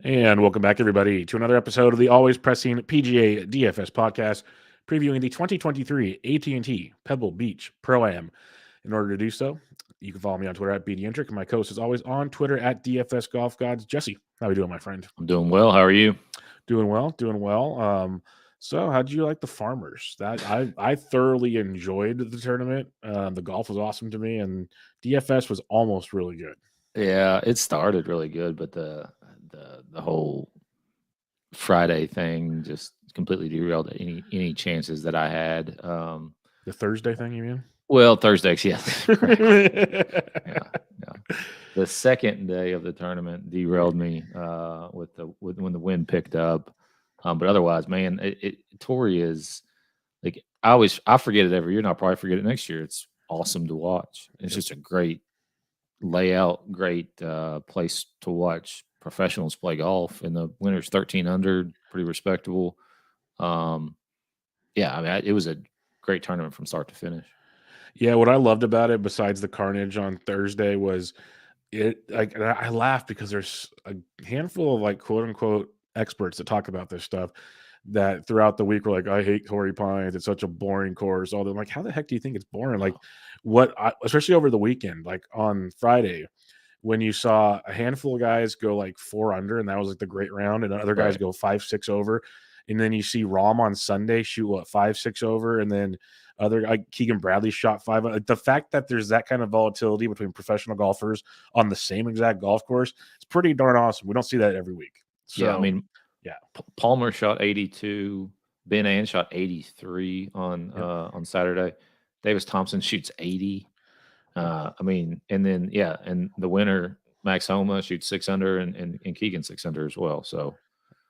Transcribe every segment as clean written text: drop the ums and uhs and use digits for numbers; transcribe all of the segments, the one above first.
And welcome back, everybody, to another episode of the always pressing PGA DFS podcast, previewing the 2023 AT&T Pebble Beach Pro-Am. In order to do so, you can follow me on Twitter at BDintric, and my co-host is always on Twitter at DFS Golf Gods. Jesse, how are you doing, my friend? I'm doing well. How are you? Doing well, doing well. So how did you like the Farmers? That I thoroughly enjoyed the tournament. The golf was awesome to me, and DFS was almost really good. Yeah, it started really good, but the whole Friday thing just completely derailed any chances that I had. The Thursday thing, you mean? Well, Thursdays, yes. Yeah. The second day of the tournament derailed me with when the wind picked up. But otherwise, man, Torrey is like I forget it every year, and I'll probably forget it next year. It's awesome to watch. It's just a great layout, great place to watch professionals play golf. And the winner's 1,300, pretty respectable. Yeah, I mean, it was a great tournament from start to finish. Yeah, what I loved about it, besides the carnage on Thursday, was I laugh because there's a handful of like quote unquote experts that talk about this stuff that throughout the week were like, I hate Torrey Pines. It's such a boring course. All them like, how the heck do you think it's boring? Like, especially over the weekend, like on Friday, when you saw a handful of guys go like 4 under, and that was like the great round, and other guys go 5-6 over, and then you see Rahm on Sunday shoot 5-6 over, and then other like Keegan Bradley shot 5. Like, the fact that there's that kind of volatility between professional golfers on the same exact golf course is pretty darn awesome. We don't see that every week. So, yeah, I mean, yeah, Palmer shot 82, Ben An shot 83 on Saturday. Davis Thompson shoots 80. I mean, and then and the winner Max Homa shoots 6 under, and Keegan 6 under as well. So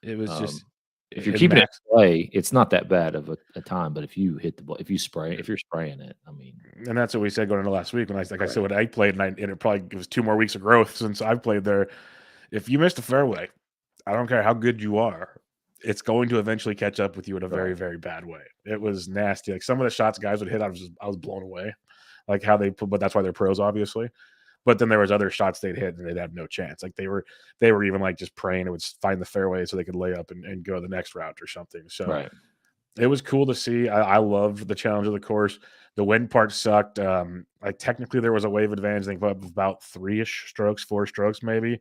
it was just if you're keeping it in play, it's not that bad of a time. But if you hit the ball, if you're spraying it, I mean, and that's what we said going into last week when I said when I played, and it probably was 2 more weeks of growth since I've played there. If you missed a fairway, I don't care how good you are, it's going to eventually catch up with you in a very, very bad way. It was nasty. Like some of the shots guys would hit, I was blown away. Like how they put, but that's why they're pros, obviously. But then there was other shots they'd hit and they'd have no chance. Like they were even like just praying it would find the fairway so they could lay up and go the next route or something. So it was cool to see. I loved the challenge of the course. The wind part sucked. Like technically there was a wave advantage, I think about 3-ish strokes, 4 strokes maybe.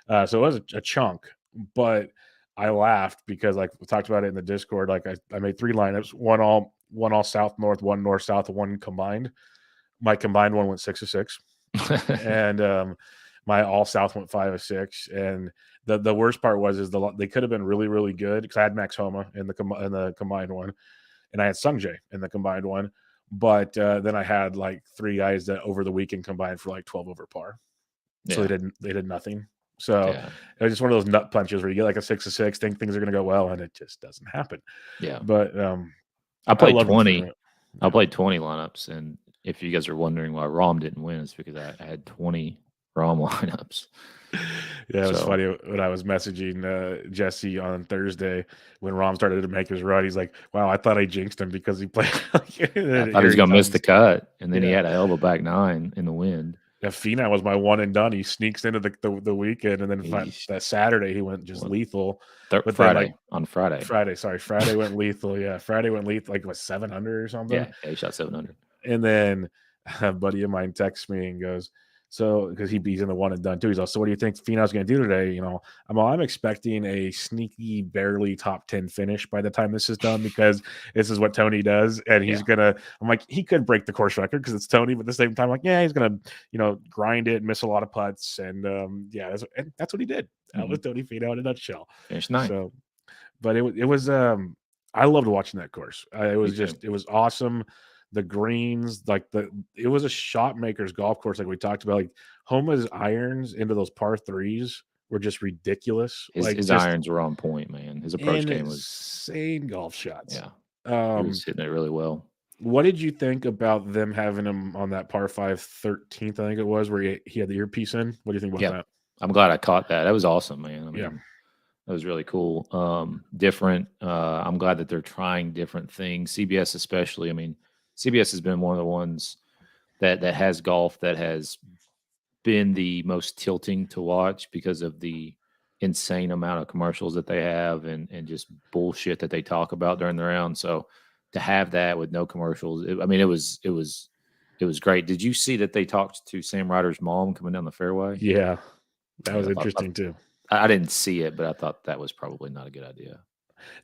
So it was a chunk, but I laughed because like we talked about it in the Discord. Like I made 3 lineups, one all south north, one north south, one combined. My combined one went 6 of 6. And my all south went 5 of 6. And the worst part was they could have been really, really good because I had Max Homa in the combined one, and I had Sungjae in the combined one. But then I had like 3 guys that over the weekend combined for like 12 over par. So they did nothing. So it was just one of those nut punches where you get like a 6 of 6, think things are going to go well, and it just doesn't happen. Yeah. But I played 20. I played 20 lineups, and if you guys are wondering why Rahm didn't win, it's because I had 20 Rahm lineups. Yeah, it was funny when I was messaging Jesse on Thursday when Rahm started to make his run. He's like, "Wow, I thought I jinxed him because he played." I thought he was going to miss the cut, and then he had a elbow back 9 in the wind. Yeah, Finau was my one and done. He sneaks into the weekend, and then that Saturday he went just lethal. Friday went lethal. Yeah, Friday went lethal. Like 700 or something. Yeah, he shot 700. And then a buddy of mine texts me and goes, so because he's in the one and done too. He's like, so what do you think Finau's going to do today? You know, I'm expecting a sneaky, barely top 10 finish by the time this is done because this is what Tony does, and he's gonna. I'm like, he could break the course record because it's Tony, but at the same time, like, yeah, he's gonna, grind it, miss a lot of putts, and that's what he did. That was Tony Finau in a nutshell. Finished 9th. So, but it was I loved watching that course. It was awesome. The greens, it was a shot maker's golf course, like we talked about. Like Homa's irons into those par 3s were just ridiculous. His irons were on point, man. His approach game was insane. Golf shots. Yeah, he was hitting it really well. What did you think about them having him on that par 5 13th? I think it was where he had the earpiece in. What do you think about that? I'm glad I caught that. That was awesome, man. I mean, that was really cool. Different. I'm glad that they're trying different things. CBS especially. I mean, CBS has been one of the ones that has golf that has been the most tilting to watch because of the insane amount of commercials that they have and just bullshit that they talk about during the round. So to have that with no commercials, it was great. Did you see that they talked to Sam Ryder's mom coming down the fairway? Yeah, that was interesting too. I didn't see it, but I thought that was probably not a good idea.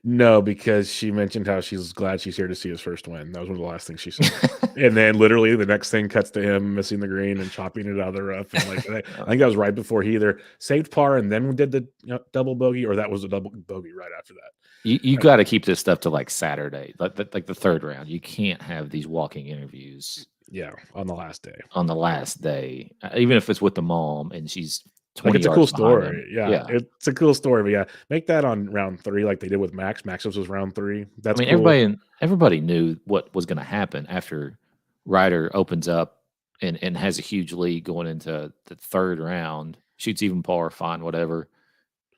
No, because she mentioned how she's glad she's here to see his first win. That was one of the last things she said. And then literally the next thing cuts to him missing the green and chopping it out of the rough. And like I think that was right before he either saved par and then did the double bogey, or that was a double bogey right after that. You got to keep this stuff to like Saturday, like the third round. You can't have these walking interviews. Yeah, on the last day. On the last day, even if it's with the mom and she's 20 like it's a cool story. Yeah, it's a cool story. But yeah, make that on round 3 like they did with Max. Max's was round 3. That's cool. Everybody knew what was going to happen after Ryder opens up and has a huge lead going into the third round, shoots even par, fine, whatever.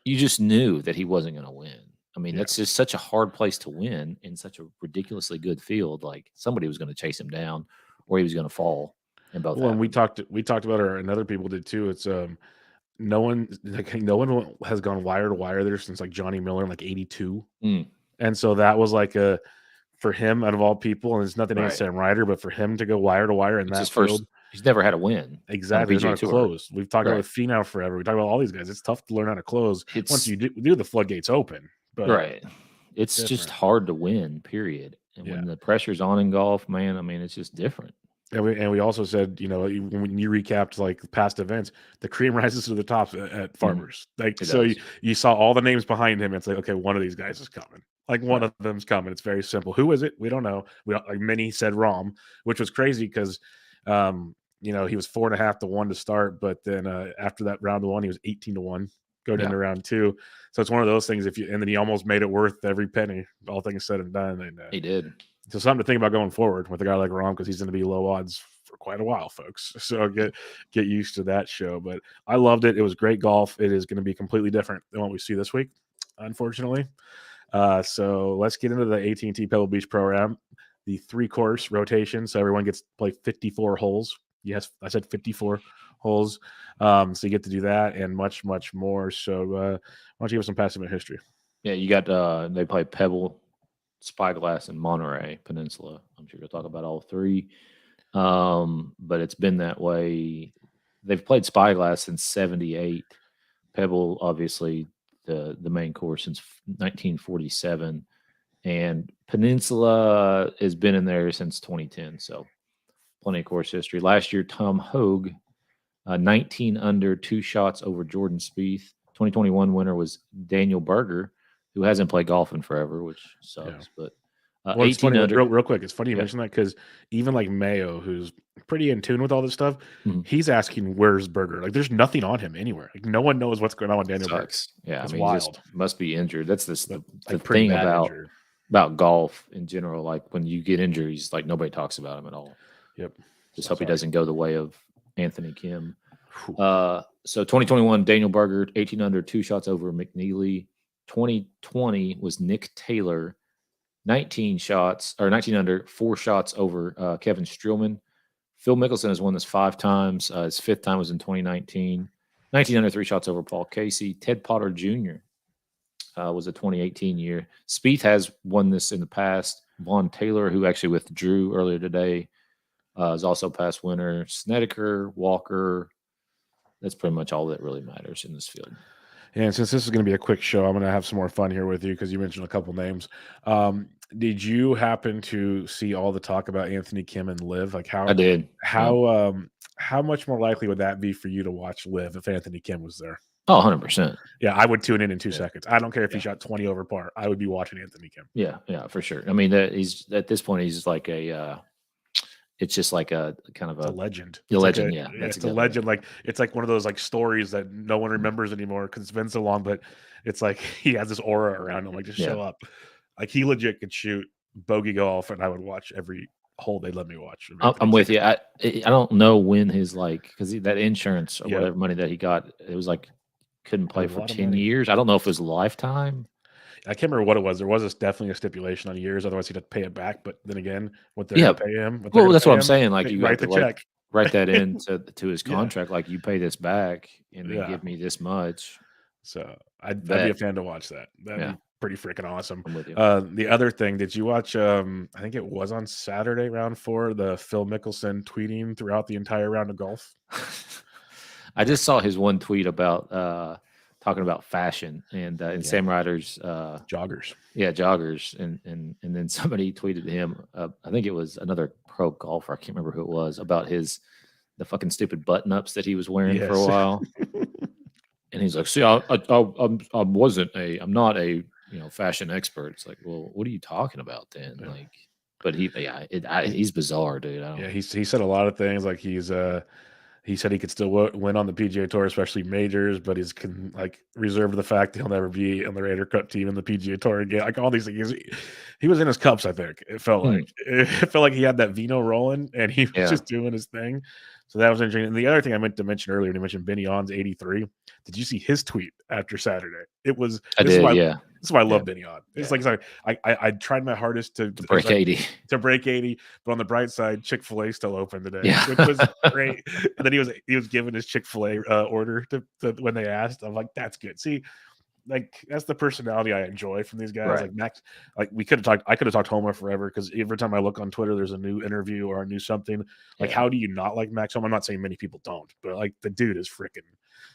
You just knew that he wasn't going to win. I mean, that's just such a hard place to win in such a ridiculously good field. Like somebody was going to chase him down, or he was going to fall. And both. Well, and we talked about it, and other people did too. It's no one has gone wire to wire there since like Johnny Miller in like 82. And so that was like for him out of all people, and it's nothing against Sam Ryder, but for him to go wire to wire in that field, he's never had a win. Exactly. He's not a close. We've talked about Finau forever. We talk about all these guys. It's tough to learn how to close once you do the floodgates open. But it's just hard to win, period. And when the pressure's on in golf, man, I mean, it's just different. And we also said, when you recapped like past events, the cream rises to the top at Farmers. You saw all the names behind him. It's like, okay, one of these guys is coming. Like one of them's coming. It's very simple. Who is it? We don't know. Many said Rahm, which was crazy because, he was 4.5 to 1 to start, but then after that round 1, he was 18 to 1 going into round 2. So it's one of those things. And then he almost made it worth every penny. All things said and done. And he did. So something to think about going forward with a guy like Rahm, because he's going to be low odds for quite a while, folks. So get used to that show. But I loved it. It was great golf. It is going to be completely different than what we see this week, unfortunately. So let's get into the AT&T Pebble Beach Pro-Am, the 3-course rotation. So everyone gets to play 54 holes. Yes, I said 54 holes. So you get to do that and much, much more. So why don't you give us some past event history? Yeah, you got they play Pebble, Spyglass, and Monterey Peninsula. I'm sure you'll talk about all 3. But it's been that way. They've played Spyglass since 78. Pebble, obviously, the main course since 1947. And Peninsula has been in there since 2010. So plenty of course history. Last year, Tom Hogue, 19 under, 2 shots over Jordan Spieth. 2021 winner was Daniel Berger, who hasn't played golf in forever, which sucks. But 18 under. Real quick, it's funny you mention that because even like Mayo, who's pretty in tune with all this stuff, he's asking where's Berger. Like, there's nothing on him anywhere. Like, no one knows what's going on with Daniel Berger. Yeah, it's wild. Must be injured. That's the thing about golf in general. Like when you get injuries, like nobody talks about him at all. Yep. Just hope he doesn't go the way of Anthony Kim. So 2021, Daniel Berger, 18 under, 2 shots over McNeely. 2020 was Nick Taylor, 19 under, 4 shots over Kevin Streelman. Phil Mickelson has won this 5 times. His 5th time was in 2019. 19 under, 3 shots over Paul Casey. Ted Potter Jr. Was a 2018 year. Spieth has won this in the past. Vaughn Taylor, who actually withdrew earlier today, is also past winner. Snedeker, Walker. That's pretty much all that really matters in this field. And since this is going to be a quick show, I'm going to have some more fun here with you because you mentioned a couple names. Did you happen to see all the talk about Anthony Kim and Liv? Like how I did. How much more likely would that be for you to watch Liv if Anthony Kim was there? Oh, 100%. Yeah, I would tune in 2 seconds. I don't care if he shot 20 over par. I would be watching Anthony Kim. Yeah, for sure. I mean, he's at this point, he's like it's just like a kind of a legend. A legend, yeah. It's a legend. Like it's like one of those like stories that no one remembers anymore because it's been so long. But it's like he has this aura around him. Like just show up. Like he legit could shoot bogey golf, and I would watch every hole they let me watch. I'm with you. I don't know when his because that insurance or whatever money that he got, it was like couldn't play for 10 years. I don't know if it was lifetime. I can't remember what it was. There was definitely a stipulation on years. Otherwise, he'd have to pay it back. But then again, what they're going to pay him. Well, that's what I'm saying. Like you write the check. Write that into his contract. Like you pay this back and then give me this much. So I'd be a fan to watch that. That'd be pretty freaking awesome. I'm with you. The other thing, did you watch? I think it was on Saturday, round 4, the Phil Mickelson tweeting throughout the entire round of golf. I just saw his one tweet about talking about fashion and Sam Ryder's joggers. Yeah, joggers, and then somebody tweeted him. I think it was another pro golfer. I can't remember who it was, about the fucking stupid button ups that he was wearing for a while. And he's like, "See, I'm not a fashion expert." It's like, well, what are you talking about then? Yeah. Like, but he's bizarre, dude. He said a lot of things. Like he said he could still win on the PGA Tour, especially majors, but he's reserved the fact that he'll never be on the Ryder Cup team in the PGA Tour again. Like all these things, he was in his cups. I think it felt like he had that vino rolling, and he was just doing his thing. So that was interesting. And the other thing I meant to mention earlier, when you mentioned Benny On's 83, did you see his tweet after Saturday? It was. This is why I love Benny On. It's I tried my hardest to break 80. To break 80, but on the bright side, Chick-fil-A still open today, which was great. And then he was given his Chick-fil-A order to when they asked. I'm like, that's good. See, like that's the personality I enjoy from these guys. Right. Like Max, like I could have talked Homa forever, because every time I look on Twitter, there's a new interview or a new something. Like, how do you not like Max Homa? I'm not saying many people don't, but like the dude is freaking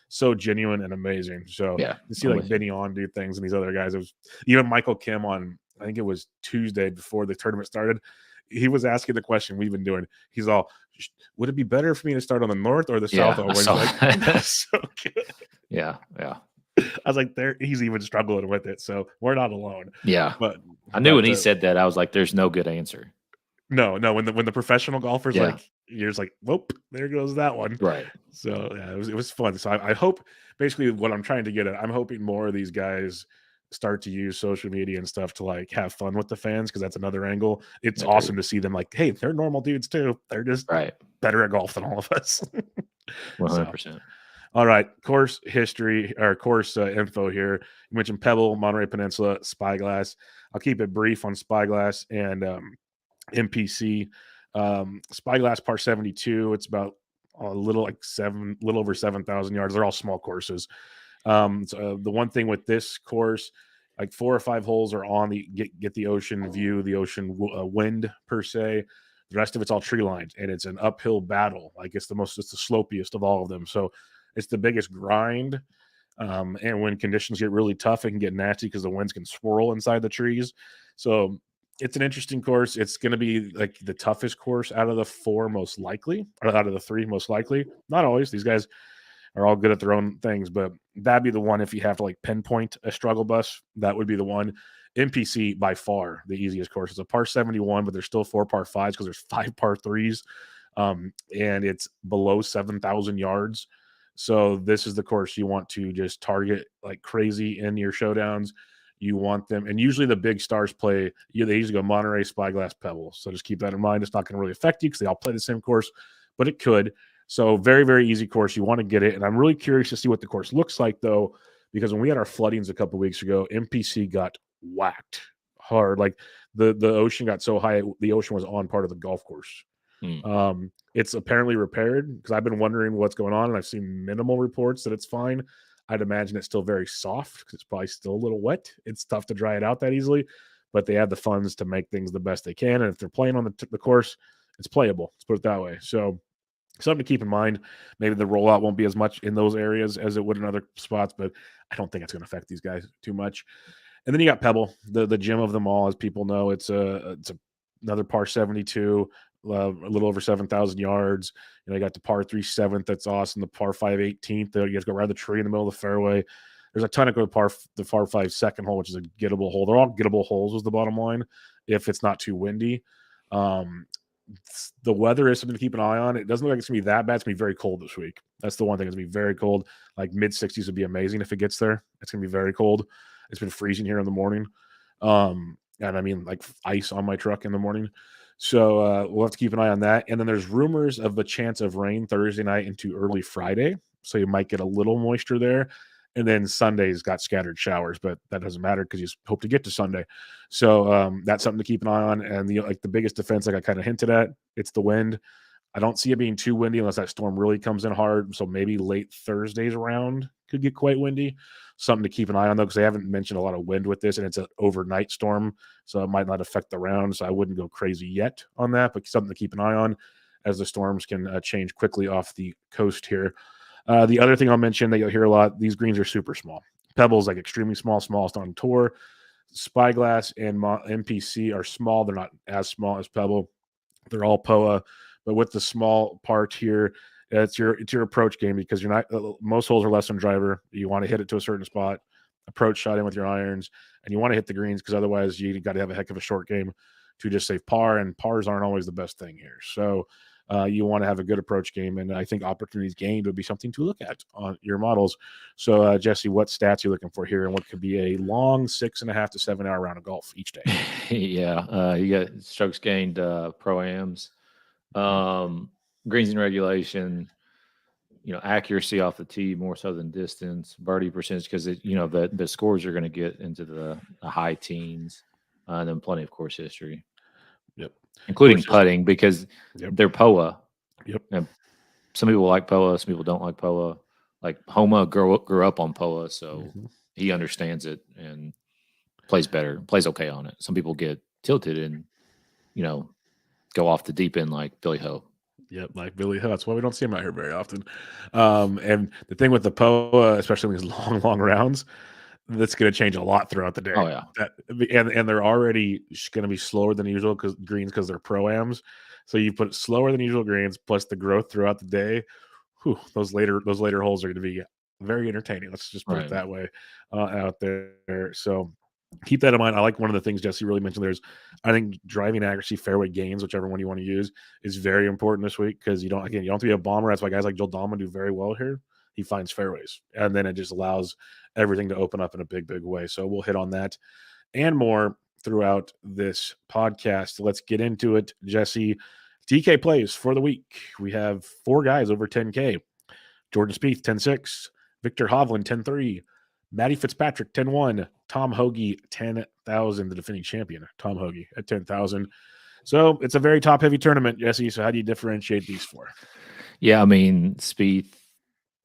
so genuine and amazing. So to see like Benny On do things, and these other guys, it was even Michael Kim on, I think it was Tuesday before the tournament started. He was asking the question we've been doing. He's all, would it be better for me to start on the north or the south? Or that's so good. Yeah. I was like, he's even struggling with it, so we're not alone. Yeah, but I knew when he said that, I was like, "There's no good answer." No. When the professional golfers you're just like, "Whoop, there goes that one." Right. So it was fun. So I hope, basically what I'm trying to get at, I'm hoping more of these guys start to use social media and stuff to like have fun with the fans, because that's another angle. It's awesome to see them like, hey, they're normal dudes too. They're just better at golf than all of us. 100%. All right, course history or course info here. You mentioned Pebble, Monterey Peninsula, Spyglass. I'll keep it brief on Spyglass and MPC. Spyglass par 72. It's about a little over 7,000 yards. They're all small courses. So the one thing with this course, like 4 or 5 holes are on the get the ocean view, the ocean wind per se. The rest of it's all tree lined, and it's an uphill battle. Like it's the slopiest of all of them. So it's the biggest grind. And when conditions get really tough, it can get nasty because the winds can swirl inside the trees. So it's an interesting course. It's going to be like the toughest course out of the 4 most likely, or out of the 3 most likely. Not always. These guys are all good at their own things, but that'd be the one. If you have to like pinpoint a struggle bus, that would be the one. MPC by far the easiest course. It's a par 71, but there's still 4 par 5s because there's 5 par 3s, and it's below 7,000 yards. So this is the course you want to just target like crazy in your showdowns. You want them, and usually the big stars play. They usually go Monterey, Spyglass, Pebble. So just keep that in mind. It's not going to really affect you because they all play the same course, but it could. So very, very easy course. You want to get it, and I'm really curious to see what the course looks like though, because when we had our floodings a couple weeks ago, MPC got whacked hard. Like the ocean got so high, the ocean was on part of the golf course. It's apparently repaired, because I've been wondering what's going on, and I've seen minimal reports that it's fine. I'd imagine it's still very soft because it's probably still a little wet. It's tough to dry it out that easily, but they have the funds to make things the best they can. And if they're playing on the course, it's playable. Let's put it that way. So something to keep in mind. Maybe the rollout won't be as much in those areas as it would in other spots, but I don't think it's going to affect these guys too much. And then you got Pebble, the gem of them all, as people know. It's another par 72. A little over 7,000 yards. You got the par 3 7th. That's awesome. The par 5 18th. You have to go around the tree in the middle of the fairway. There's a ton of good the par 5 second hole, which is a gettable hole. They're all gettable holes, was the bottom line, if it's not too windy. The weather is something to keep an eye on. It doesn't look like it's going to be that bad. It's going to be very cold this week. That's the one thing. It's going to be very cold. Like mid-60s would be amazing if it gets there. It's going to be very cold. It's been freezing here in the morning. And I mean, like ice on my truck in the morning. So we'll have to keep an eye on that. And then there's rumors of a chance of rain Thursday night into early Friday. So you might get a little moisture there. And then Sunday's got scattered showers, but that doesn't matter because you hope to get to Sunday. So that's something to keep an eye on. And the biggest defense, like I kind of hinted at, it's the wind. I don't see it being too windy unless that storm really comes in hard. So maybe late Thursday's around could get quite windy. Something to keep an eye on, though, because they haven't mentioned a lot of wind with this, and it's an overnight storm, so it might not affect the round. So I wouldn't go crazy yet on that, but something to keep an eye on as the storms can change quickly off the coast here. The other thing I'll mention that you'll hear a lot, these greens are super small. Pebble's like extremely small, smallest on tour. Spyglass and MPC are small. They're not as small as Pebble. They're all POA, but with the small part here, it's your approach game because you're not most holes are less than driver. You want to hit it to a certain spot, approach shot in with your irons, and you want to hit the greens because otherwise you got to have a heck of a short game to just save par, and pars aren't always the best thing here. So you want to have a good approach game, and I think opportunities gained would be something to look at on your models. So Jesse, what stats are you looking for here, and what could be a long 6.5 to 7 hour round of golf each day? Yeah, you got strokes gained pro-ams, greens in regulation, accuracy off the tee more so than distance, birdie percentage because the scores are going to get into the high teens, and then plenty of course history. Yep, including putting because they're POA. Yep. And some people like POA, some people don't like POA. Like Homa grew up on POA, so he understands it and plays okay on it. Some people get tilted and go off the deep end like Billy Ho. Yep, like Billy Ho. That's why we don't see him out here very often. And the thing with the POA, especially in these long rounds, that's going to change a lot throughout the day. Oh yeah, and they're already going to be slower than usual because they're pro-ams. So you put slower than usual greens plus the growth throughout the day. Whew, those later holes are going to be very entertaining. Let's just put it that way out there. So keep that in mind. I like one of the things Jesse really mentioned. I think driving accuracy, fairway gains, whichever one you want to use, is very important this week because you don't have to be a bomber. That's why guys like Joel Dahlman do very well here. He finds fairways, and then it just allows everything to open up in a big way. So we'll hit on that and more throughout this podcast. Let's get into it, Jesse. DK plays for the week. We have 4 guys over 10K. Jordan Spieth, 10-6. Victor Hovland, 10-3. Matty Fitzpatrick, 10-1. Tom Hoagie, 10,000, the defending champion. Tom Hoagie at 10,000. So it's a very top-heavy tournament, Jesse. So how do you differentiate these 4? Yeah, I mean, Spieth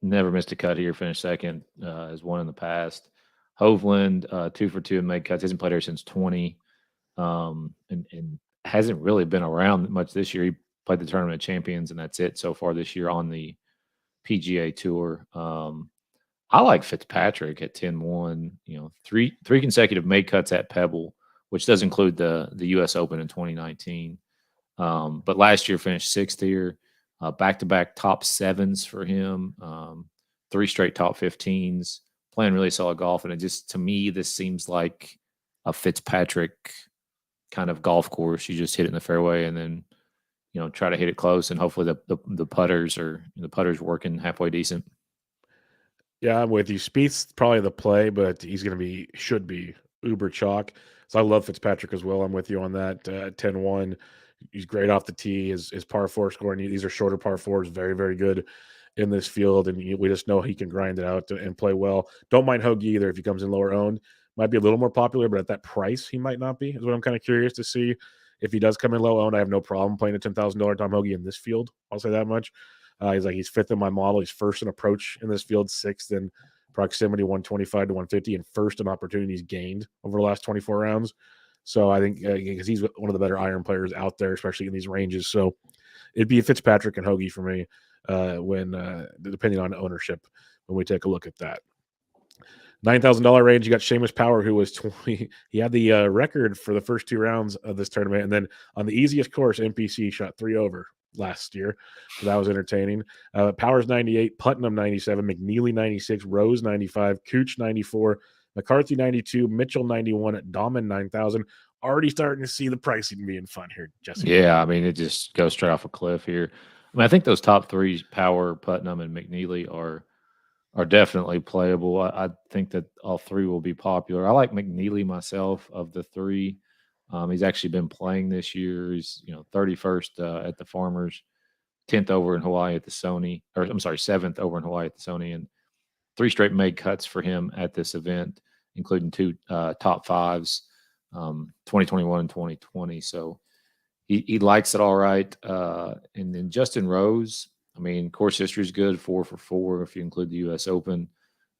never missed a cut here, finished second, has won in the past. Hovland, 2 for 2 in made cuts. Hasn't played here since 20, and hasn't really been around much this year. He played the Tournament of Champions, and that's it so far this year on the PGA Tour. I like Fitzpatrick at 10-1. Three consecutive made cuts at Pebble, which does include the U.S. Open in 2019. But last year finished 6th here. Back-to-back top 7s for him, 3 straight top 15s, playing really solid golf. And it just, to me, this seems like a Fitzpatrick kind of golf course. You just hit it in the fairway and then, try to hit it close. And hopefully the putters working halfway decent. Yeah, I'm with you. Spieth's probably the play, but should be uber chalk. So I love Fitzpatrick as well. I'm with you on that. 10-1. He's great off the tee. His par 4 scoring. These are shorter par 4s, very, very good in this field. And we just know he can grind it out and play well. Don't mind Hoagie either if he comes in lower owned. Might be a little more popular, but at that price, he might not be, is what I'm kind of curious to see. If he does come in low owned, I have no problem playing a $10,000 Tom Hoagie in this field. I'll say that much. He's 5th in my model. He's 1st in approach in this field, 6th in proximity, 125 to 150, and 1st in opportunities gained over the last 24 rounds. So I think because he's one of the better iron players out there, especially in these ranges. So it'd be a Fitzpatrick and Hoagie for me depending on ownership when we take a look at that. $9,000 range, you got Seamus Power, who was 20. He had the record for the first 2 rounds of this tournament. And then on the easiest course, NPC shot 3 over last year. So that was entertaining. Powers 98, Putnam 97, McNeely 96, Rose 95, Cooch 94, McCarthy 92, Mitchell 91, Dahman 9,000. Already starting to see the pricing being fun here, Jesse. Yeah, I mean, it just goes straight off a cliff here. I mean, I think those top 3, Power, Putnam, and McNeely are definitely playable. I think that all 3 will be popular. I like McNeely myself of the 3. He's actually been playing this year. He's 31st at the Farmers, 10th over in Hawaii at the Sony, or I'm sorry, 7th over in Hawaii at the Sony, and 3 straight made cuts for him at this event, including 2 top 5s, 2021 and 2020. So he likes it all right. And then Justin Rose, I mean, course history is good, 4 for 4 if you include the U.S. Open.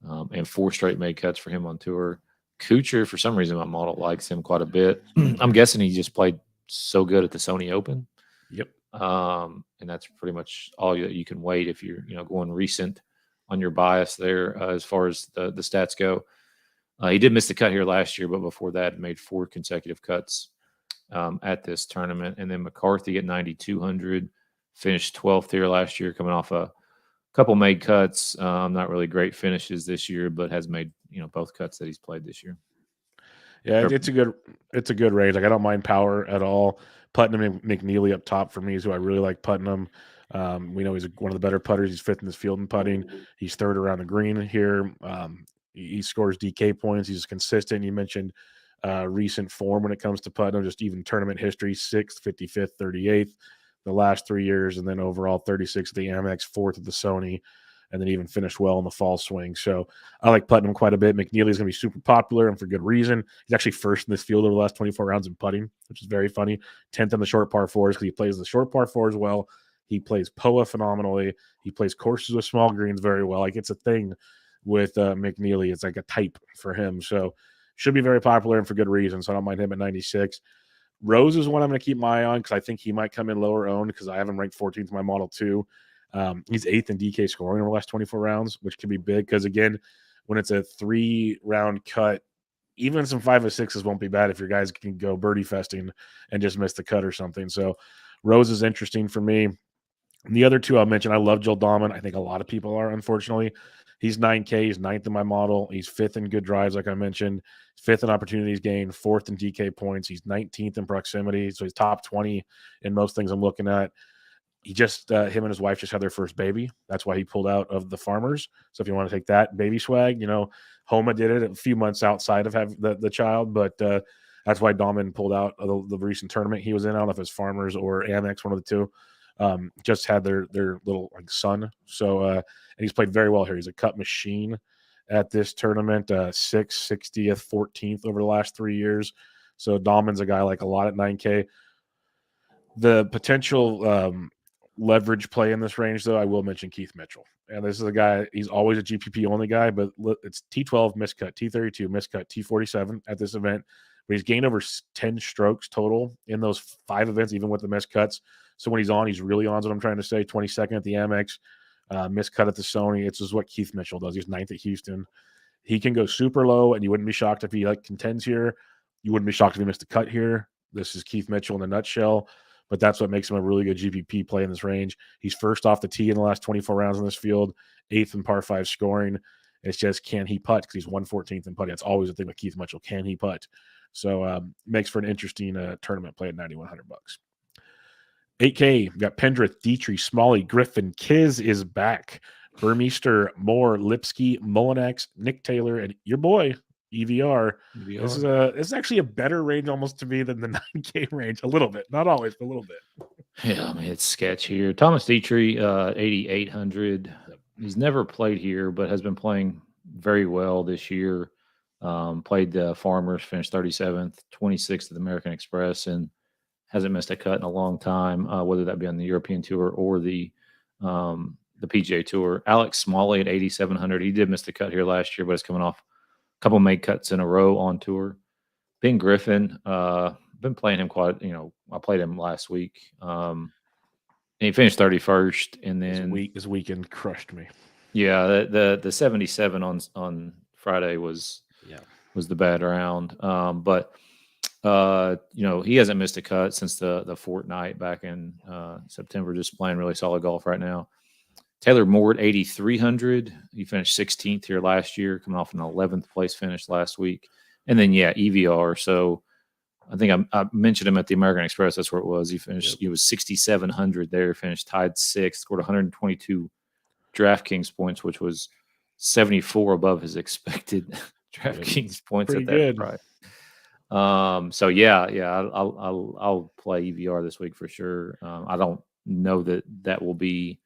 and 4 straight made cuts for him on tour. Kuchar, for some reason, my model likes him quite a bit. I'm guessing he just played so good at the Sony Open. Yep. And that's pretty much all you can wait if you're going recent on your bias there as far as the stats go. He did miss the cut here last year, but before that, made 4 consecutive cuts at this tournament. And then McCarthy at 9,200 finished 12th here last year, coming off a couple made cuts. Not really great finishes this year, but has made both cuts that he's played this year. Yeah, it's a good range. Like I don't mind Power at all. Putnam and McNeely up top for me is who I really like. Putnam. We know he's one of the better putters. He's 5th in this field in putting. He's 3rd around the green here. He scores DK points. He's consistent. You mentioned recent form when it comes to Putnam, just even tournament history: 6th, 55th, 38th, the last 3 years, and then overall 36th at the Amex, 4th at the Sony, and then even finished well in the fall swing. So I like Putnam quite a bit. McNeely's going to be super popular, and for good reason. He's actually 1st in this field over the last 24 rounds in putting, which is very funny. 10th on the short par 4s because he plays the short par 4s well. He plays POA phenomenally. He plays courses with small greens very well. Like it's a thing with McNeely. It's like a type for him. So should be very popular and for good reason. So I don't mind him at 96. Rose is one I'm going to keep my eye on because I think he might come in lower owned because I have him ranked 14th in my model too. He's 8th in DK scoring over the last 24 rounds, which can be big because, again, when it's a 3-round cut, even some 5 or 6s won't be bad if your guys can go birdie festing and just miss the cut or something. So Rose is interesting for me. And the other 2 I'll mention, I love Joel Dahman. I think a lot of people are, unfortunately. He's 9K. He's 9th in my model. He's 5th in good drives, like I mentioned. 5th in opportunities gained, 4th in DK points. He's 19th in proximity. So he's top 20 in most things I'm looking at. He just him and his wife just had their first baby. That's why he pulled out of the Farmers. So if you want to take that baby swag, Homa did it a few months outside of having the child, but that's why Dahman pulled out of the recent tournament he was in. I don't know if it's Farmers or Amex, one of the 2. Just had their little son. So and he's played very well here. He's a cut machine at this tournament. 6th, 60th, 14th over the last 3 years. So Dahman's a guy I like a lot at 9K. The potential leverage play in this range, though, I will mention Keith Mitchell. And this is a guy, he's always a GPP only guy, but it's T12 miscut, T32 miscut, T47 at this event. But he's gained over 10 strokes total in those 5 events, even with the miscuts. So when he's on, he's really on, is what I'm trying to say. 22nd at the Amex, miscut at the Sony. It's just what Keith Mitchell does. He's 9th at Houston. He can go super low, and you wouldn't be shocked if he contends here. You wouldn't be shocked if he missed a cut here. This is Keith Mitchell in a nutshell. But that's what makes him a really good GPP play in this range. He's 1st off the tee in the last 24 rounds in this field, 8th in par 5 scoring. It's just, can he putt? Because he's 114th in putting. That's always the thing with Keith Mitchell. Can he putt? So makes for an interesting tournament play at $9,100. 8K, got Pendrith, Dietrich, Smalley, Griffin. Kiz is back. Burmeister, Moore, Lipsky, Molinex, Nick Taylor, and your boy, EVR. This is actually a better range almost to me than the 9K range. A little bit. Not always, but a little bit. Yeah, I mean, it's sketch here. Thomas Dietrich, 8,800. He's never played here, but has been playing very well this year. Played the Farmers, finished 37th, 26th at the American Express, and hasn't missed a cut in a long time, whether that be on the European Tour or the PGA Tour. Alex Smalley at 8,700. He did miss the cut here last year, but it's coming off couple made cuts in a row on tour. Ben Griffin, been playing him quite, I played him last week. And he finished 31st, and then his weekend crushed me. Yeah, the 77 on Friday was the bad round. But he hasn't missed a cut since the fortnight back in September, just playing really solid golf right now. Taylor Moore at 8,300. He finished 16th here last year, coming off an 11th place finish last week. And then, EVR. So I think I mentioned him at the American Express. That's where it was. He finished, He was 6,700 there, finished tied 6th, scored 122 DraftKings points, which was 74 above his expected DraftKings points at that good price. I'll play EVR this week for sure. I don't know that will be.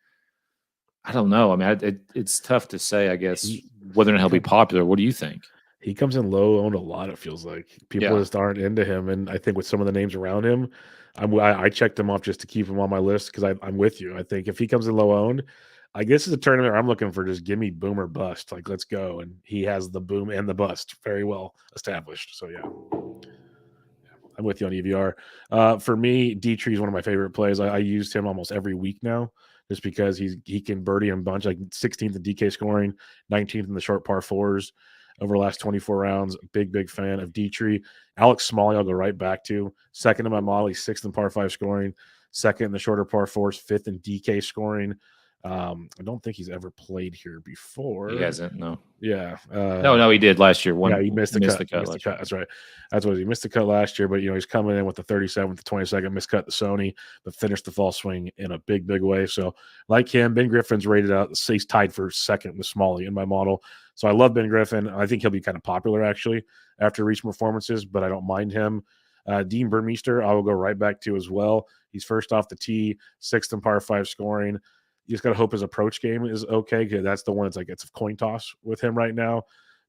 I don't know. I mean, it's tough to say, I guess, whether or not he'll be popular. What do you think? He comes in low owned a lot, it feels like. People just aren't into him. And I think with some of the names around him, I checked him off just to keep him on my list because I'm with you. I think if he comes in low owned, Like, this is a tournament where I'm looking for just give me boom or bust. Like, let's go. And he has the boom and the bust very well established. So, yeah, I'm with you on EVR. For me, Dietrich is one of my favorite plays. I used him almost every week now just because he can birdie and bunch, like 16th in DK scoring, 19th in the short par fours over the last 24 rounds. Big fan of Dietrich. Alex Smalley, I'll go right back to. Second in my model, he's 6th in par 5 scoring, 2nd in the shorter par fours, 5th in DK scoring. I don't think he's ever played here before. He hasn't, no. Yeah. No, he did last year. Yeah, he missed the cut. That's right. That's what he missed the cut last year. But he's coming in with the 37th, the 22nd, miscut the Sony, but finished the fall swing in a big way. So, like him, Ben Griffin's rated out. He's tied for second with Smalley in my model. So I love Ben Griffin. I think he'll be kind of popular actually after recent performances, but I don't mind him. Dean Burmeister, I will go right back to as well. He's first off the tee, 6th in par 5 scoring. You just got to hope his approach game is okay, because that's the one it's a coin toss with him right now.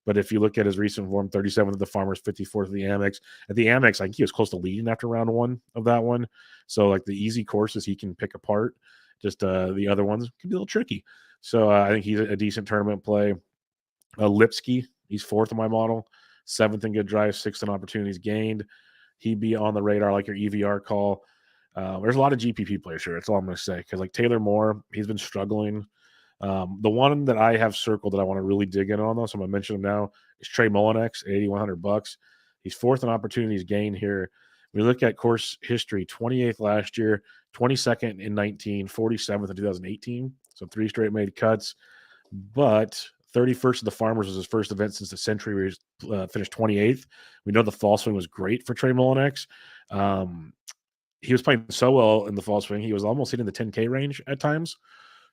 But if you look at his recent form, 37th at the Farmers, 54th at the Amex. At the Amex, I think he was close to leading after round 1 of that one. So, like, the easy courses he can pick apart. Just the other ones can be a little tricky. So, I think he's a decent tournament play. Lipsky, he's 4th in my model, 7th in good drive, 6th in opportunities gained. He'd be on the radar like your EVR call. There's a lot of GPP players here. That's all I'm going to say. Because like Taylor Moore, he's been struggling. The one that I have circled that I want to really dig in on, though, so I'm going to mention him now, is Trey Mullinex, $8,100. He's 4th in opportunities gained here. We look at course history: 28th last year, 22nd in 19, 47th in 2018. So 3 straight made cuts. But 31st of the Farmers was his first event since the century, where he finished 28th. We know the fall swing was great for Trey Mullinex. He was playing so well in the fall swing, he was almost hitting the 10K range at times.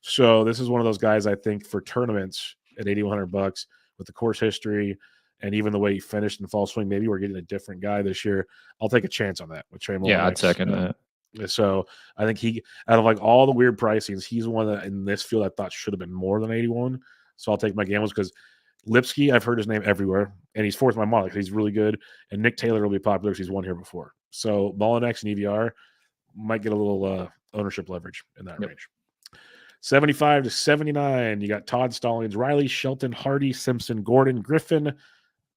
So this is one of those guys, I think, for tournaments at $8,100 with the course history and even the way he finished in the fall swing. Maybe we're getting a different guy this year. I'll take a chance on that with Trey Mullinex. Yeah, I'd second that. So I think he, out of like all the weird pricings, he's one that in this field I thought should have been more than 81. So I'll take my gambles because Lipsky, I've heard his name everywhere, and he's 4th in my model because he's really good. And Nick Taylor will be popular because he's won here before. So Mullinex and EVR might get a little ownership leverage in that range. 75 to 79, you got Todd Stallings, Riley, Shelton, Hardy, Simpson, Gordon, Griffin,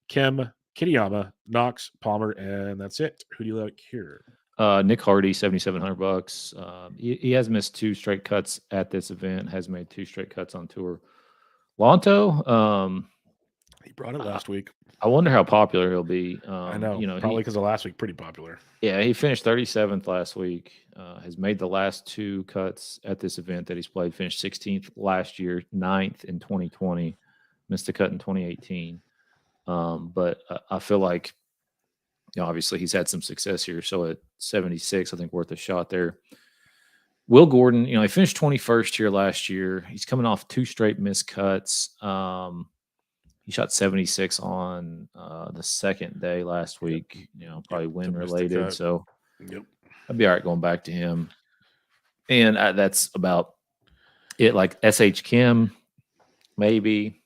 Kim, Kitayama, Knox, Palmer, and that's it. Who do you like here? Nick Hardy, $7,700. He has missed 2 straight cuts at this event, has made 2 straight cuts on tour. Lonto, he brought it last week. I wonder how popular he'll be. I know, probably because of last week, pretty popular. Yeah, he finished 37th last week. Has made the last 2 cuts at this event that he's played. Finished 16th last year, 9th in 2020, missed a cut in 2018. But I feel like, obviously he's had some success here. So at 76, I think worth a shot there. Will Gordon, he finished 21st here last year. He's coming off 2 straight missed cuts. He shot 76 on the second day last week, probably wind related. So I'd be all right going back to him. And that's about it. Like SH Kim, maybe.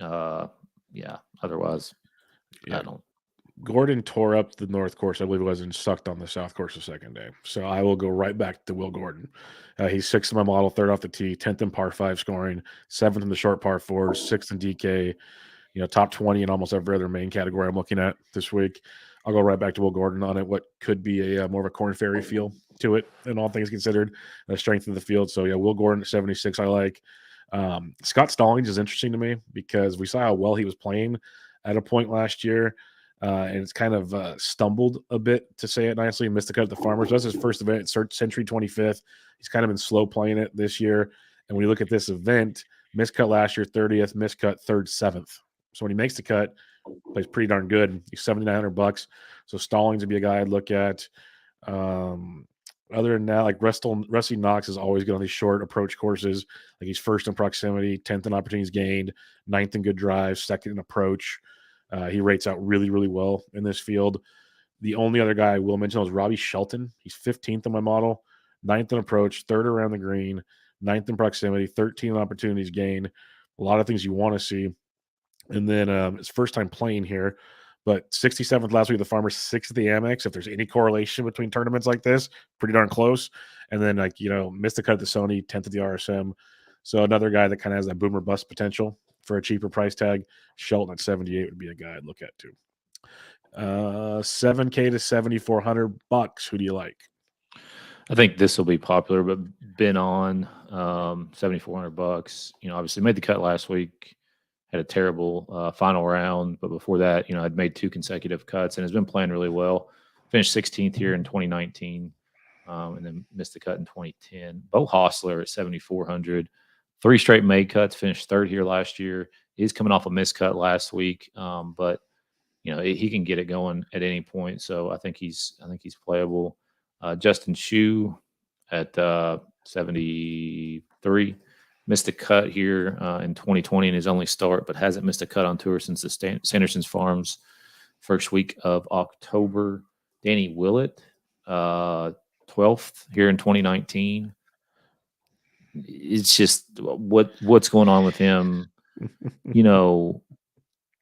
Otherwise, I don't. Gordon tore up the north course, I believe it was, and sucked on the south course the second day. So I will go right back to Will Gordon. He's 6th in my model, 3rd off the tee, 10th in par 5 scoring, 7th in the short par 4s, 6th in DK, top 20 in almost every other main category I'm looking at this week. I'll go right back to Will Gordon on it. What could be a more of a Corn Ferry feel to it, and all things considered, the strength of the field. So, Will Gordon at 76 I like. Scott Stallings is interesting to me because we saw how well he was playing at a point last year. And it's kind of stumbled a bit, to say it nicely. Missed the cut at the Farmers. That's his first event at Century 25th. He's kind of been slow playing it this year. And when you look at this event, missed cut last year, 30th, missed cut 3rd, 7th. So when he makes the cut, plays pretty darn good. He's $7,900. So Stallings would be a guy I'd look at. Other than that, like Rusty Knox is always good on these short approach courses. Like he's 1st in proximity, 10th in opportunities gained, 9th in good drive, 2nd in approach. He rates out really, really well in this field. The only other guy I will mention was Robbie Shelton. He's 15th in my model, 9th in approach, 3rd around the green, 9th in proximity, 13 opportunities gained. A lot of things you want to see. And then his first time playing here, but 67th last week at the Farmers, 6th at the Amex. If there's any correlation between tournaments like this, pretty darn close. And then, missed the cut at the Sony, 10th at the RSM. So another guy that kind of has that boomer bust potential for a cheaper price tag. Shelton at 78 would be a guy I'd look at too. $7K to $7,400. Who do you like? I think this will be popular, but been on $7,400. Obviously made the cut last week. Had a terrible final round, but before that, I'd made 2 consecutive cuts and has been playing really well. Finished 16th here in 2019, and then missed the cut in 2010. Bo Hostler at 7,400, 3 straight made cuts. Finished 3rd here last year. He's coming off a missed cut last week, but he can get it going at any point. So I think he's playable. Justin Shue at 73. Missed a cut here in 2020 in his only start, but hasn't missed a cut on tour since the Sanderson's Farms first week of October. Danny Willett, 12th here in 2019. It's just what's going on with him,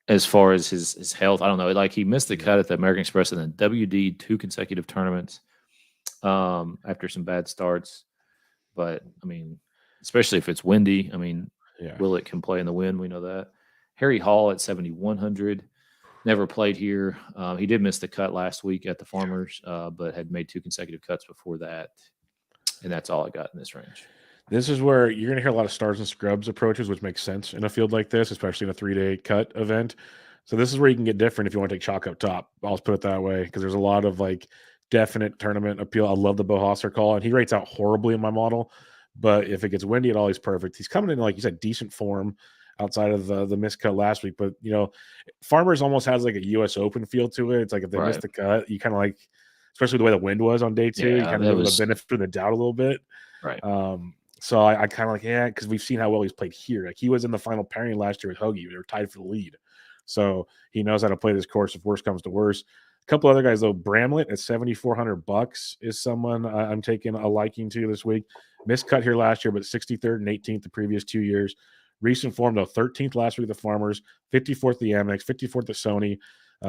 as far as his health. I don't know. Like, he missed the cut at the American Express and then WD 2 consecutive tournaments after some bad starts. But, especially if it's windy. Willett can play in the wind. We know that. Harry Hall at 7,100. Never played here. He did miss the cut last week at the Farmers, but had made 2 consecutive cuts before that. And that's all I got in this range. This is where you're going to hear a lot of stars and scrubs approaches, which makes sense in a field like this, especially in a 3-day cut event. So this is where you can get different if you want to take chalk up top. I'll just put it that way, because there's a lot of definite tournament appeal. I love the Bo Hostler call, and he rates out horribly in my model. But if it gets windy at all, he's perfect. He's coming in, like you said, decent form outside of the miscut last week. But, Farmers almost has a U.S. Open feel to it. It's like if they missed the cut, you kind of especially the way the wind was on day 2, you kind of give the benefit of the doubt a little bit. Right. So I kind of because we've seen how well he's played here. He was in the final pairing last year with Hoagie. They were tied for the lead. So he knows how to play this course if worse comes to worse. A couple other guys, though. Bramlett at $7,400 is someone I'm taking a liking to this week. Missed cut here last year, but 63rd and 18th the previous 2 years. Recent form, though, 13th last week at the Farmers, 54th at the Amex, 54th at Sony,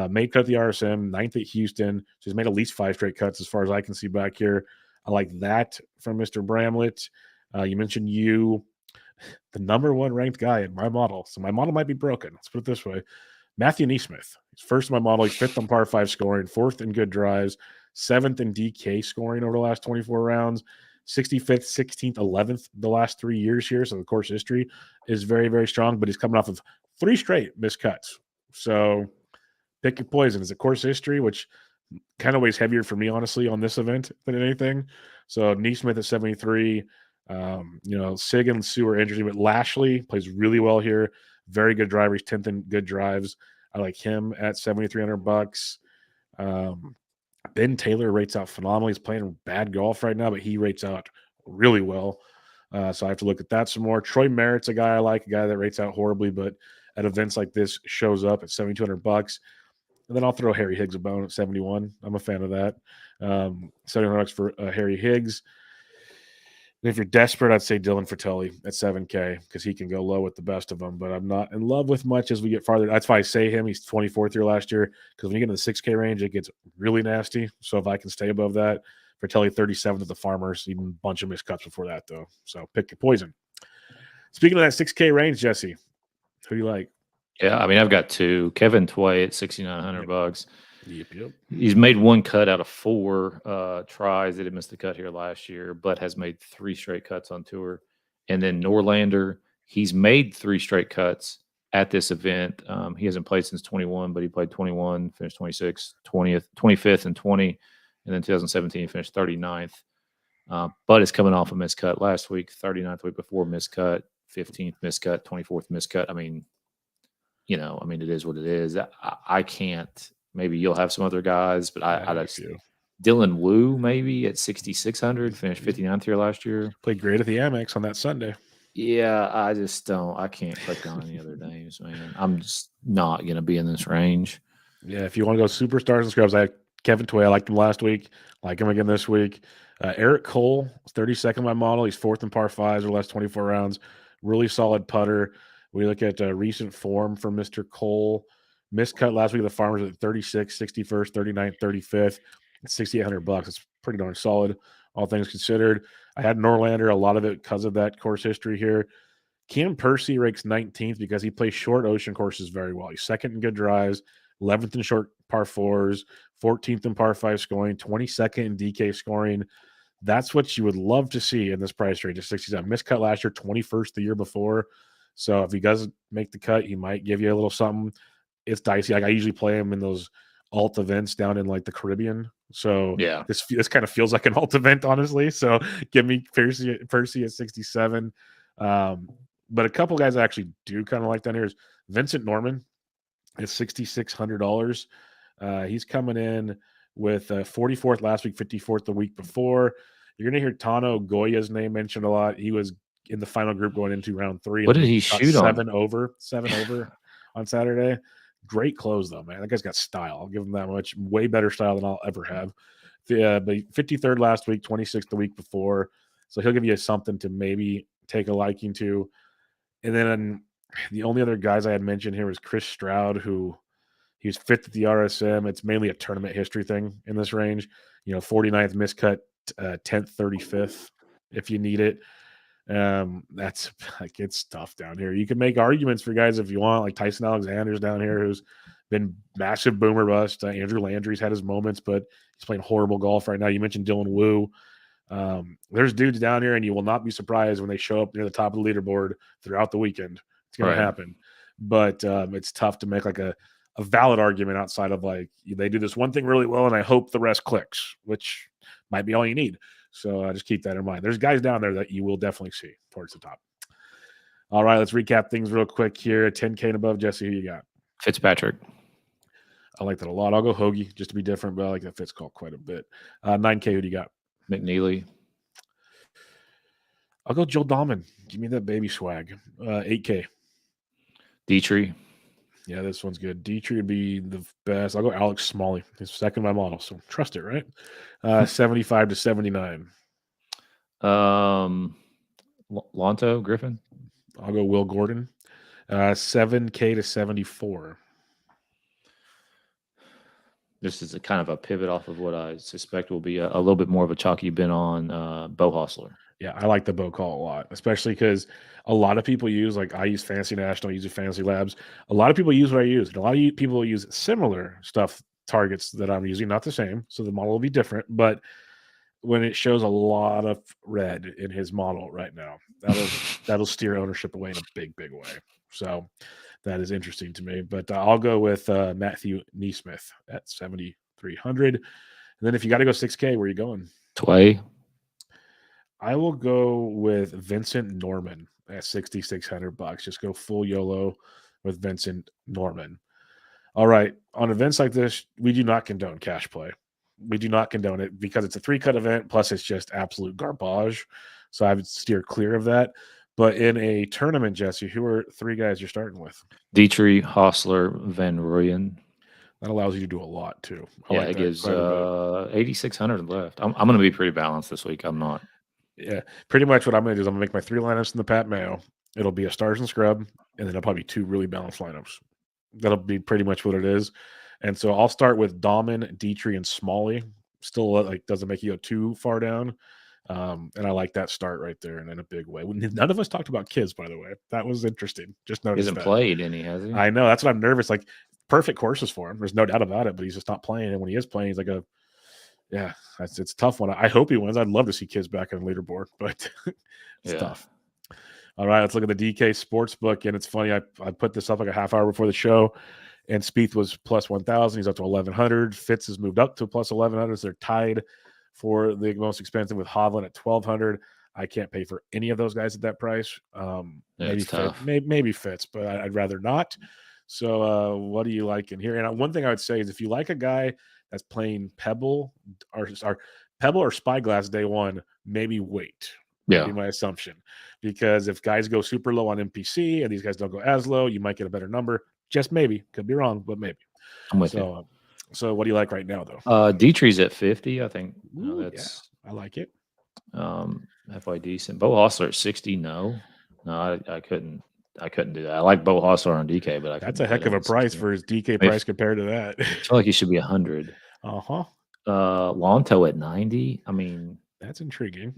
made cut at the RSM, 9th at Houston. So he's made at least 5 straight cuts as far as I can see back here. I like that from Mr. Bramlett. You mentioned the number 1 ranked guy in my model. So my model might be broken. Let's put it this way. Matthew Neesmith. He's first in my model. He's 5th on par 5 scoring, 4th in good drives, 7th in DK scoring over the last 24 rounds, 65th, 16th, 11th the last 3 years here. So the course history is very, very strong, but he's coming off of 3 straight miscuts. So pick your poison. Is it course history, which kind of weighs heavier for me, honestly, on this event than anything. So Neesmith at 73. Sig and Sue are interesting, but Lashley plays really well here. Very good driver. He's 10th in good drives. I like him at $7,300. Ben Taylor rates out phenomenally. He's playing bad golf right now, but he rates out really well. So I have to look at that some more. Troy Merritt's a guy I like, a guy that rates out horribly, but at events like this shows up at $7,200. And then I'll throw Harry Higgs a bone at 71. I'm a fan of that. $700 for Harry Higgs. And if you're desperate, I'd say Dylan Fratelli at 7K because he can go low with the best of them. But I'm not in love with much as we get farther. That's why I say him. He's 24th here last year because when you get into the 6K range, it gets really nasty. So if I can stay above that, Fratelli 37th at the Farmers, even a bunch of missed cuts before that, though. So pick your poison. Speaking of that 6K range, Jesse, who do you like? Yeah, I've got 2. Kevin Tway at $6,900. Yep. He's made 1 cut out of 4 tries. He did miss the cut here last year, but has made 3 straight cuts on tour. And then Norlander, he's made 3 straight cuts at this event. He hasn't played since 21, but he played 21, finished 26, 20th, 25th, and 20. And then 2017, he finished 39th. But it's coming off a miscut last week, 39th week before miscut, 15th miscut, 24th miscut. It is what it is. I can't. Maybe you'll have some other guys, but I just Dylan Wu maybe at 6,600, finished 59th here last year. Played great at the Amex on that Sunday. Yeah, I just don't. I can't click on any other names, man. I'm just not going to be in this range. Yeah, if you want to go superstars and scrubs, I have Kevin Tway. I liked him last week. Like him again this week. Eric Cole, 32nd my model. He's 4th in par 5s or last 24 rounds. Really solid putter. We look at recent form from Mr. Cole. Miscut last week at the Farmers at 36th, 61st, 39th, 35th. It's $6,800. It's pretty darn solid, all things considered. I had Norlander, a lot of it because of that course history here. Cam Percy ranks 19th because he plays short ocean courses very well. He's second in good drives, 11th in short par fours, 14th in par five scoring, 22nd in DK scoring. That's what you would love to see in this price range of 67. Missed cut last year, 21st the year before. So if he doesn't make the cut, he might give you a little something. It's dicey. Like I usually play him in those alt events down in like the Caribbean. So Yeah. this kind of feels like an alt event, honestly. So give me Percy at 67. But a couple guys I actually do kind of like down here is Vincent Norman at $6,600. He's coming in with 44th last week, 54th the week before. You're going to hear Tano Goya's name mentioned a lot. He was in the final group going into round 3. What did he shoot on? 7 over on Saturday. Great close, though, man. That guy's got style. I'll give him that much. Way better style than I'll ever have. But 53rd last week, 26th the week before. So he'll give you something to maybe take a liking to. And then the only other guys I had mentioned here was Chris Stroud, who he was 5th at the RSM. It's mainly a tournament history thing in this range. 49th miscut, 10th, 35th if you need it. That's like it's tough down here. You can make arguments for guys if you want, like Tyson Alexander's down here, who's been massive boomer bust. Andrew Landry's had his moments, but he's playing horrible golf right now. You mentioned Dylan Wu. There's dudes down here, and you will not be surprised when they show up near the top of the leaderboard throughout the weekend. It's going to happen, but it's tough to make like a valid argument outside of like they do this one thing really well, and I hope the rest clicks, which might be all you need. So just keep that in mind. There's guys down there that you will definitely see towards the top. All right, let's recap things real quick here. 10K and above, Jesse, who you got? Fitzpatrick. I like that a lot. I'll go Hoagie just to be different, but I like that Fitz call quite a bit. 9K, who do you got? McNeely. I'll go Joe Dahman. Give me that baby swag. 8K. Dietrich. Yeah, this one's good. Dietrich would be the best. I'll go Alex Smalley. He's second in my model, so trust it, right? 75 to 79. Lonto Griffin. I'll go Will Gordon. 7K to 74. This is a kind of a pivot off of what I suspect will be a little bit more of a chalk you've been on, Bo Hostler. Yeah, I like the Bo call a lot, especially because a lot of people use, like I use Fantasy National, I use Fantasy Labs. A lot of people use what I use. And a lot of people use similar stuff, targets that I'm using, not the same. So the model will be different. But when it shows a lot of red in his model right now, that'll steer ownership away in a big, big way. So that is interesting to me. But I'll go with Matthew Neesmith at 7,300. And then if you got to go 6K, where are you going? Tway. I will go with Vincent Norman at $6,600. Just go full YOLO with Vincent Norman. All right. On events like this, we do not condone cash play. We do not condone it because it's a 3-cut event. Plus, it's just absolute garbage. So I would steer clear of that. But in a tournament, Jesse, who are 3 guys you're starting with? Dietrich, Hostler, Van Rooyen. That allows you to do a lot too. It gives 8,600 left. I'm going to be pretty balanced this week. I'm not. Yeah, pretty much what I'm going to do is I'm going to make my 3 lineups in the Pat Mayo. It'll be a stars and scrub, and then it'll probably be 2 really balanced lineups. That'll be pretty much what it is. And so I'll start with Dahman, Dietrich, and Smalley. Still, like, doesn't make you go too far down. And I like that start right there and in a big way. None of us talked about kids, by the way. That was interesting. Just noticed He hasn't played any, has he? I know. That's what I'm nervous. Like, perfect courses for him. There's no doubt about it, but he's just not playing. And when he is playing, he's like it's a tough one. I hope he wins. I'd love to see kids back on the leaderboard, but it's tough. All right, let's look at the DK Sportsbook. And it's funny, I put this up like a half hour before the show, and Spieth was plus 1,000. He's up to 1,100. Fitz has moved up to plus 1,100. So they're tied for the most expensive with Hovland at 1,200. I can't pay for any of those guys at that price. Maybe Fitz, but I'd rather not. So what do you like in here? And one thing I would say is if you like a guy that's playing Pebble or Spyglass day one, maybe wait. Yeah, would be my assumption. Because if guys go super low on MPC and these guys don't go as low, you might get a better number. Just maybe. Could be wrong, but maybe. I'm with you. So what do you like right now, though? Dietrich's at 50, I think. That's I like it. Halfway decent. Bo Hostler at 60, no, I couldn't do that. I like Bo Hostler on DK, but that's a heck of a price for his DK price compared to that. I feel like he should be 100. Lonto at 90. I mean, that's intriguing.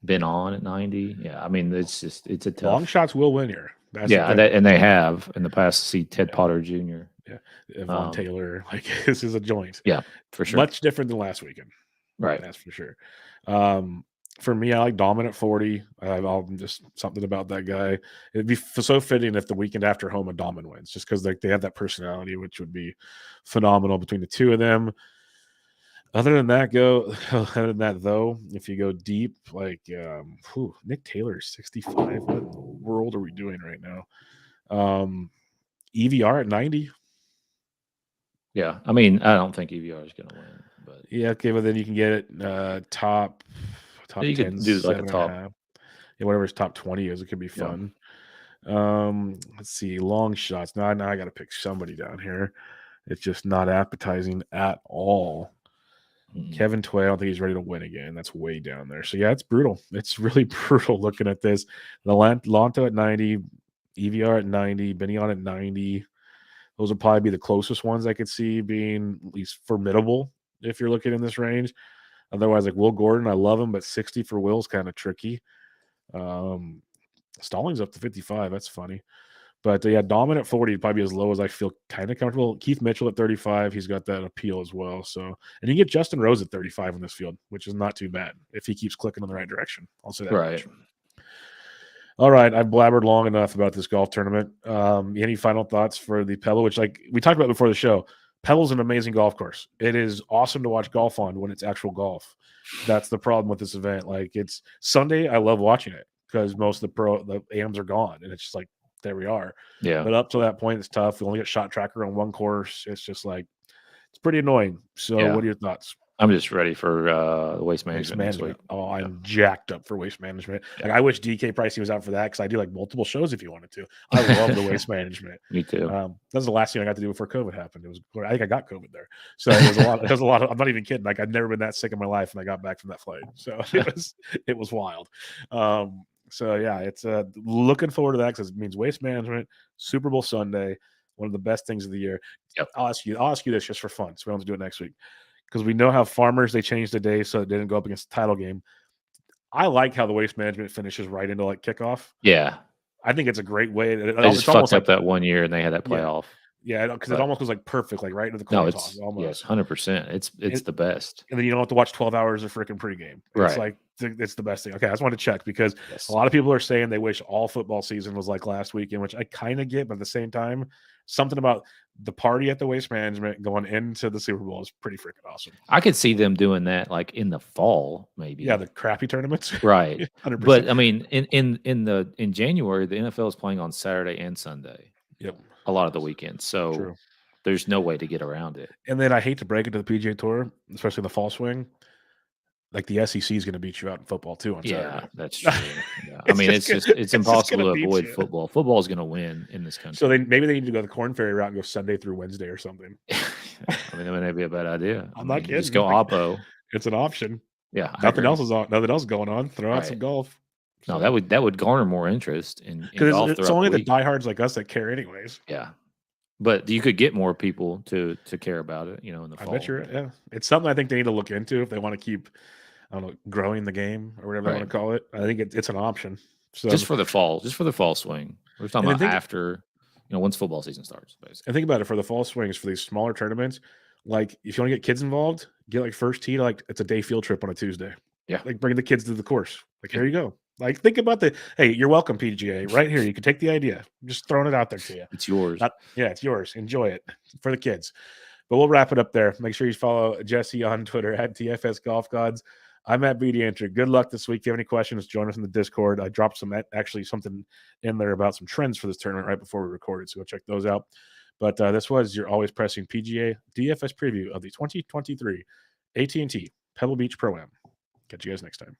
been on at 90. Yeah, I mean, it's a tough. Long shots will win here. That's the Yeah, thing. and they have in the past. See Ted Potter Jr. Yeah, Von Taylor, like this is a joint. Yeah, for sure. Much different than last weekend. Right. That's for sure. For me, I like Dominant 40. I'll just something about that guy. It'd be so fitting if the weekend after home a Domin wins, just because they have that personality, which would be phenomenal between the two of them. Other than that, though, if you go deep, like Nick Taylor is 65. What in the world are we doing right now? EVR at 90. Yeah, I mean, I don't think EVR is going to win, but Yeah, okay, but then you can get it top you 10, could do like a top. Yeah, whatever his top 20 is, it could be fun. Let's see, long shots. Now I got to pick somebody down here. It's just not appetizing at all. Kevin Tway, I don't think he's ready to win again. That's way down there. So yeah, it's brutal. It's really brutal looking at this. Lanto at 90, EVR at 90, Binion at 90. Those would probably be the closest ones I could see being at least formidable if you're looking in this range. Otherwise, like Will Gordon, I love him, but 60 for Will's kind of tricky. Stallings up to 55. That's funny. But yeah, Dominant 40 would probably be as low as I feel kind of comfortable. Keith Mitchell at 35. He's got that appeal as well. So, and you get Justin Rose at 35 in this field, which is not too bad if he keeps clicking in the right direction. I'll say that. Right. Much. All right. I've blabbered long enough about this golf tournament. Any final thoughts for the Pebble, which like we talked about before the show? Pebble's an amazing golf course. It is awesome to watch golf on when it's actual golf. That's the problem with this event. Like it's Sunday. I love watching it because most of the AMs are gone. And it's just like, there we are. Yeah. But up to that point, it's tough. We only get shot tracker on one course. It's just like, it's pretty annoying. So what are your thoughts? I'm just ready for Waste Management next week. Oh, I'm jacked up for Waste Management. Yeah. Like I wish DK pricing was out for that because I do like multiple shows if you wanted to. I love the Waste Management. Me too. That was the last thing I got to do before COVID happened. It was I think I got COVID there, so it was a lot. It was a lot. I'm not even kidding. Like I'd never been that sick in my life, and I got back from that flight. So it was wild. So yeah, it's looking forward to that because it means Waste Management, Super Bowl Sunday, one of the best things of the year. Yep. I'll ask you this just for fun, so we don't have to do it next week. Because we know how Farmers, they changed the day so it didn't go up against the title game. I like how the Waste Management finishes right into like kickoff. Yeah. I think it's a great way. They just fucked up that 1 year and they had that playoff. Yeah, because it almost was like perfect, like right into the coin toss. Yes, 100%. It's the best. And then you don't have to watch 12 hours of freaking pregame. It's like it's the best thing. Okay, I just wanted to check because a lot of people are saying they wish all football season was like last weekend, which I kind of get, but at the same time, something about the party at the Waste Management going into the Super Bowl is pretty freaking awesome. I could see them doing that like in the fall, maybe. Yeah, the crappy tournaments. Right. 100%. But I mean, in January, the NFL is playing on Saturday and Sunday. Yep. A lot of the weekends. So True. There's no way to get around it. And then I hate to break it to the PGA Tour, especially the fall swing. Like the SEC is going to beat you out in football too on Saturday. Yeah, that's true. Yeah. I mean, it's impossible to avoid football. Football is going to win in this country. So maybe they need to go the Corn Ferry route and go Sunday through Wednesday or something. I mean, that may be a bad idea. I'm not kidding. Just go Oppo. It's an option. Yeah, nothing else is going on. Throw out some golf. No, that would garner more interest in golf. It's only the diehards like us that care, anyways. Yeah. But you could get more people to care about it, in the fall. I bet yeah. It's something I think they need to look into if they want to keep, I don't know, growing the game or whatever they want to call it. I think it's an option. So just for the fall swing. We're talking about after, once football season starts, basically. And think about it for the fall swings for these smaller tournaments. Like if you want to get kids involved, get like first tee, like it's a day field trip on a Tuesday. Yeah. Like bring the kids to the course. Like here you go. Like think about hey, you're welcome, PGA. Right here. You can take the idea. I'm just throwing it out there to you. It's yours. It's yours. Enjoy it for the kids. But we'll wrap it up there. Make sure you follow Jesse on Twitter at TFS Golf Gods. I'm at BD. Good luck this week. If you have any questions, join us in the Discord. I dropped something in there about some trends for this tournament right before we recorded, so go check those out. But this was your always pressing PGA DFS preview of the 2023 AT&T Pebble Beach Pro-Am. Catch you guys next time.